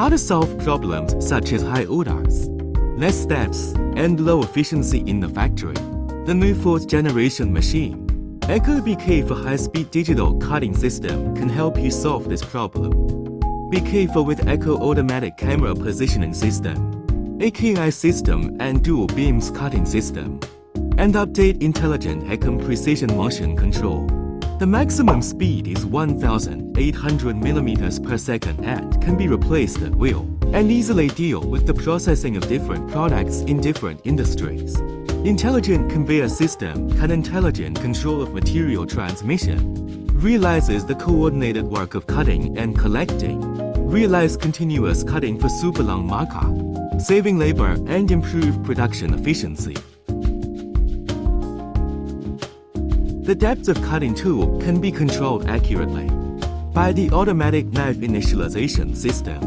How to solve problems such as high orders, less steps, and low efficiency in the factory. The new 4th generation machine, IECHO BK4 high-speed digital cutting system can help you solve this problem. BK4 with IECHO automatic camera positioning system, AKI system and dual beams cutting system, and update intelligent IECHO precision motion control. The maximum speed is 1,800 mm per second and can be replaced at will, and easily deal with the processing of different products in different industries. Intelligent conveyor system can intelligent control of material transmission, realizes the coordinated work of cutting and collecting, realize continuous cutting for super long markup, saving labor and improve production efficiency. The depth of cutting tool can be controlled accurately by the automatic knife initialization system.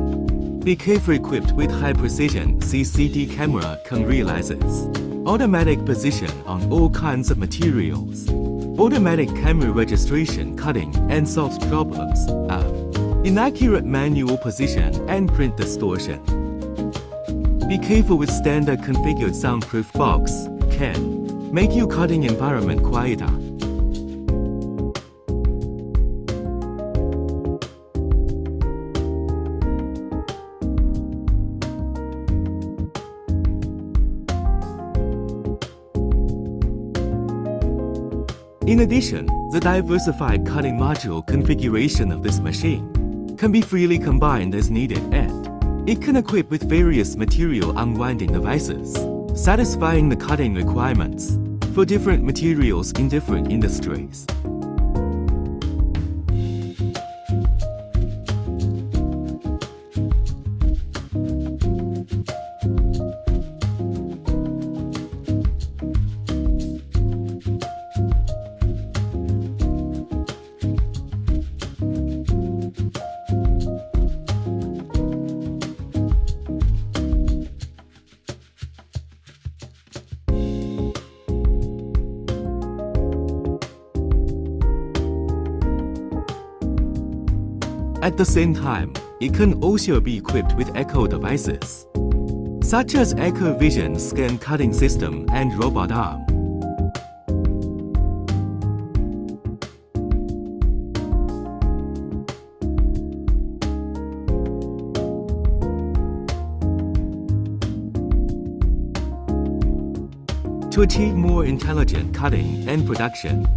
BK4 equipped with high-precision CCD camera can realizes automatic position on all kinds of materials, automatic camera registration cutting and solves problems of inaccurate manual position and print distortion. BK4 with standard configured soundproof box can make your cutting environment quieter. In addition, the diversified cutting module configuration of this machine can be freely combined as needed, and it can equip with various material unwinding devices, satisfying the cutting requirements for different materials in different industries. At the same time, it can also be equipped with IECHO devices, such as IECHO Vision Scan Cutting System and Robot Arm. To achieve more intelligent cutting and production,